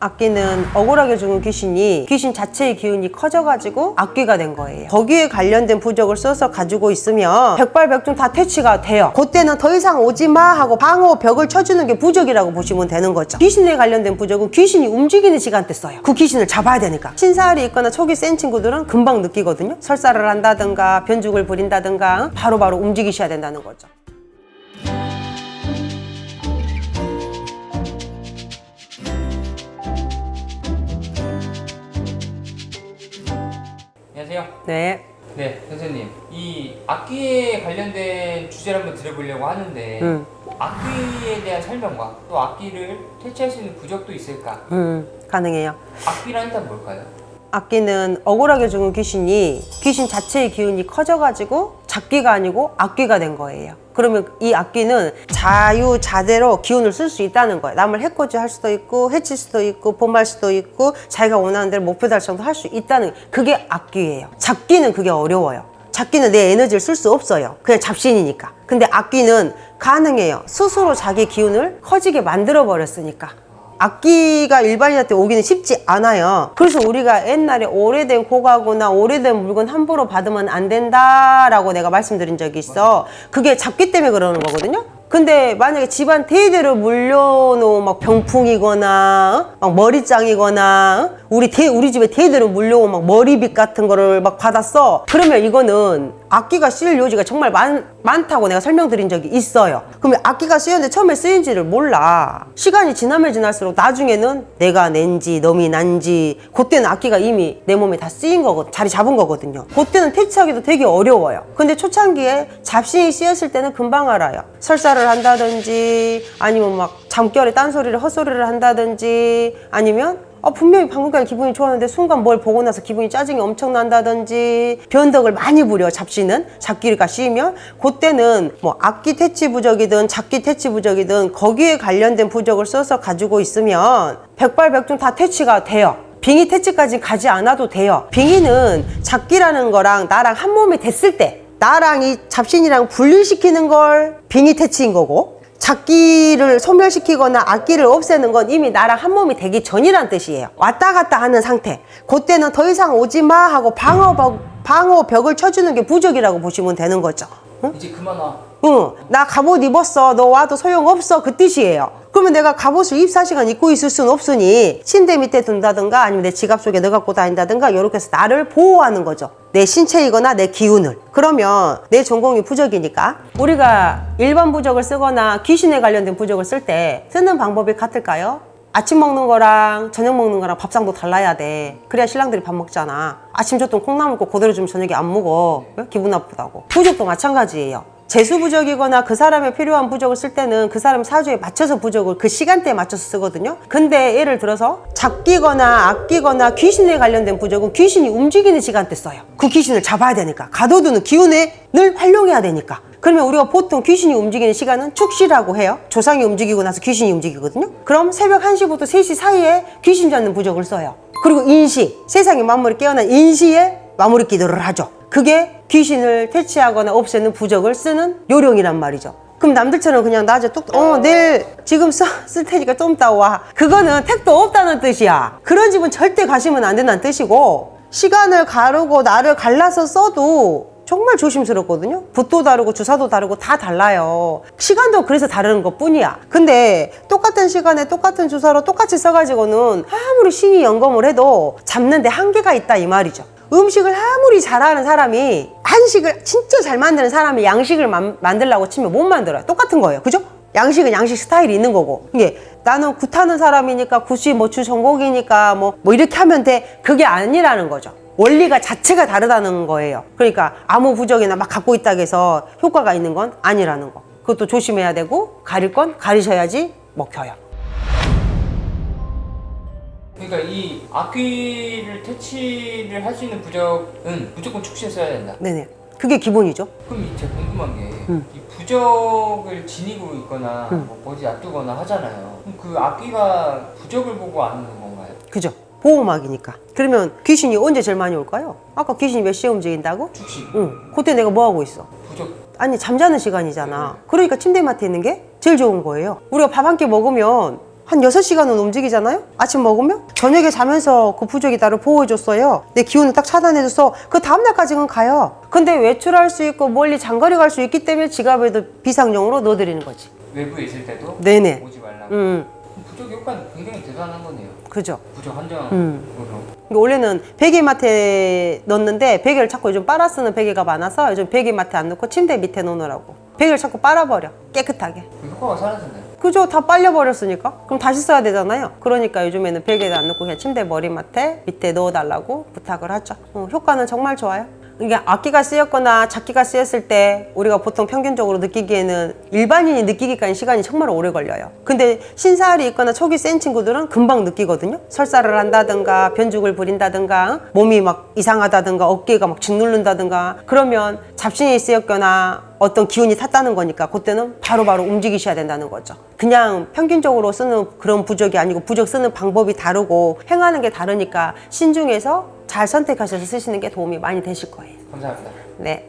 악귀는 억울하게 죽은 귀신이 귀신 자체의 기운이 커져가지고 악귀가 된 거예요. 거기에 관련된 부적을 써서 가지고 있으면 백발백중 다 퇴치가 돼요. 그때는 더 이상 오지마 하고 방어 벽을 쳐주는 게 부적이라고 보시면 되는 거죠. 귀신에 관련된 부적은 귀신이 움직이는 시간대 써요. 그 귀신을 잡아야 되니까. 신사알이 있거나 촉이 센 친구들은 금방 느끼거든요. 설사를 한다든가 변죽을 부린다든가 바로바로 움직이셔야 된다는 거죠. 안녕하세요. 네. 네, 선생님. 이 악기에 관련된 주제를 한번 들어보려고 하는데 악기에 대한 설명과 또 악기를 퇴치할 수 있는 부적도 있을까? 가능해요. 악기란 일단 뭘까요? 악귀는 억울하게 죽은 귀신이 귀신 자체의 기운이 커져가지고 잡귀가 아니고 악귀가 된 거예요. 그러면 이 악귀는 자유자재로 기운을 쓸 수 있다는 거예요. 남을 해코지 할 수도 있고 해칠 수도 있고 범할 수도 있고 자기가 원하는 대로 목표 달성도 할 수 있다는 그게 악귀예요. 잡귀는 그게 어려워요. 잡귀는 내 에너지를 쓸 수 없어요. 그냥 잡신이니까. 근데 악귀는 가능해요. 스스로 자기 기운을 커지게 만들어 버렸으니까. 악기가 일반인한테 오기는 쉽지 않아요. 그래서 우리가 옛날에 오래된 고가구나 오래된 물건 함부로 받으면 안 된다라고 내가 말씀드린 적이 있어. 그게 잡기 때문에 그러는 거거든요. 근데 만약에 집안 대대로 물려놓은 막 병풍이거나 막 머리장이거나 우리 집에 대대로 물려온 막 머리빗 같은 거를 막 받았어. 그러면 이거는 악기가 쓰일 요지가 정말 많다고 내가 설명드린 적이 있어요. 그러면 악기가 쓰였는데 처음에 쓰인지를 몰라. 시간이 지나면 지날수록 나중에는 내가 낸지 놈이 난지 그때는 악기가 이미 내 몸에 다 쓰인 거거든. 자리 잡은 거거든요. 그때는 퇴치하기도 되게 어려워요. 근데 초창기에 잡신이 쓰였을 때는 금방 알아요. 설사를 한다든지 아니면 막 잠결에 딴소리를 헛소리를 한다든지 아니면 분명히 방금까지 기분이 좋았는데 순간 뭘 보고 나서 기분이 짜증이 엄청 난다든지 변덕을 많이 부려. 잡신은 잡기가 씌이면 그때는 뭐 악기 퇴치 부적이든 잡기 퇴치 부적이든 거기에 관련된 부적을 써서 가지고 있으면 백발백중 다 퇴치가 돼요. 빙의 퇴치까지 가지 않아도 돼요. 빙의는 잡기라는 거랑 나랑 한 몸이 됐을 때 나랑 이 잡신이랑 분리시키는 걸 빙의 퇴치인 거고, 잡기를 소멸시키거나 악기를 없애는 건 이미 나랑 한 몸이 되기 전이란 뜻이에요. 왔다 갔다 하는 상태. 그때는 더 이상 오지마 하고 방어벽을 쳐주는 게 부적이라고 보시면 되는 거죠. 응? 이제 그만 와. 응, 나 갑옷 입었어. 너 와도 소용없어. 그 뜻이에요. 그러면 내가 갑옷을 24시간 입고 있을 순 없으니 침대 밑에 둔다든가 아니면 내 지갑 속에 넣어 갖고 다닌다든가 이렇게 해서 나를 보호하는 거죠. 내 신체이거나 내 기운을. 그러면 내 전공이 부적이니까 우리가 일반 부적을 쓰거나 귀신에 관련된 부적을 쓸 때 쓰는 방법이 같을까요? 아침 먹는 거랑 저녁 먹는 거랑 밥상도 달라야 돼. 그래야 신랑들이 밥 먹잖아. 아침 줬던 콩나물 먹고 그대로 주면 저녁에 안 먹어. 왜? 기분 나쁘다고. 부적도 마찬가지예요. 재수부적이거나 그 사람에 필요한 부적을 쓸 때는 그 사람 사주에 맞춰서 부적을 그 시간대에 맞춰서 쓰거든요. 근데 예를 들어서 잡기거나 악기거나 귀신에 관련된 부적은 귀신이 움직이는 시간대 써요. 그 귀신을 잡아야 되니까. 가둬두는 기운을 활용해야 되니까. 그러면 우리가 보통 귀신이 움직이는 시간은 축시라고 해요. 조상이 움직이고 나서 귀신이 움직이거든요. 그럼 새벽 1시부터 3시 사이에 귀신 잡는 부적을 써요. 그리고 인시, 세상의 만물이 깨어난 인시에 마무리 기도를 하죠. 그게 귀신을 퇴치하거나 없애는 부적을 쓰는 요령이란 말이죠. 그럼 남들처럼 그냥 낮에 내일 지금 쓸 테니까 좀 이따 와. 그거는 택도 없다는 뜻이야. 그런 집은 절대 가시면 안 된다는 뜻이고, 시간을 가르고 날을 갈라서 써도 정말 조심스럽거든요. 붓도 다르고 주사도 다르고 다 달라요. 시간도 그래서 다르는 것 뿐이야. 근데 똑같은 시간에 똑같은 주사로 똑같이 써가지고는 아무리 신이 연금을 해도 잡는데 한계가 있다 이 말이죠. 음식을 아무리 잘하는 사람이, 한식을 진짜 잘 만드는 사람이 양식을 만들려고 치면 못 만들어요. 똑같은 거예요. 그죠? 양식은 양식 스타일이 있는 거고, 이게 나는 굿하는 사람이니까 굿이 주 전공이니까 뭐 이렇게 하면 돼. 그게 아니라는 거죠. 원리가 자체가 다르다는 거예요. 그러니까 아무 부적이나 막 갖고 있다고 해서 효과가 있는 건 아니라는 거. 그것도 조심해야 되고, 가릴 건 가리셔야지 먹혀요. 그러니까 이 악기를 퇴치를 할 수 있는 부적은 무조건 축시했어야 된다. 네네. 그게 기본이죠. 그럼 제가 궁금한 게 이 부적을 지니고 있거나 뭐 어디 놔두거나 하잖아요. 그럼 그 악기가 부적을 보고 아는 건가요? 그죠? 보호막이니까. 그러면 귀신이 언제 제일 많이 올까요? 아까 귀신이 몇 시에 움직인다고? 축시. 응. 그때 내가 뭐 하고 있어? 부적. 아니, 잠자는 시간이잖아. 그러니까 침대 맡에 있는 게 제일 좋은 거예요. 우리가 밥 한 끼 먹으면 한 6시간은 움직이잖아요? 아침 먹으면? 저녁에 자면서 그 부족이 나를 보호해줬어요. 내 기운을 딱 차단해줘서 그 다음날까지는 가요. 근데 외출할 수 있고 멀리 장거리 갈 수 있기 때문에 지갑에도 비상용으로 넣어드리는 거지. 외부에 있을 때도 네네. 오지 말라고. 음, 부족 효과는 굉장히 대단한 거네요. 그죠. 부족 한정으로. 원래는 베개맡에 넣었는데 베개를 자꾸 요즘 빨아 쓰는 베개가 많아서 요즘 베개맡에 안 넣고 침대 밑에 놓으라고. 베개를 자꾸 빨아버려. 깨끗하게. 그 효과가 사라졌나요? 그죠? 다 빨려버렸으니까. 그럼 다시 써야 되잖아요. 그러니까 요즘에는 베개도 안 넣고 그냥 침대 머리맡에 밑에 넣어달라고 부탁을 하죠. 효과는 정말 좋아요. 이게 악기가 쓰였거나 작기가 쓰였을 때 우리가 보통 평균적으로 느끼기에는 일반인이 느끼기까지 시간이 정말 오래 걸려요. 근데 신사알이 있거나 촉이 센 친구들은 금방 느끼거든요. 설사를 한다든가 변죽을 부린다든가 몸이 막 이상하다든가 어깨가 막 짓누른다든가 그러면 잡신이 쓰였거나 어떤 기운이 탔다는 거니까 그때는 바로바로 움직이셔야 된다는 거죠. 그냥 평균적으로 쓰는 그런 부적이 아니고 부적 쓰는 방법이 다르고 행하는 게 다르니까 신중해서 잘 선택하셔서 쓰시는 게 도움이 많이 되실 거예요. 감사합니다. 네.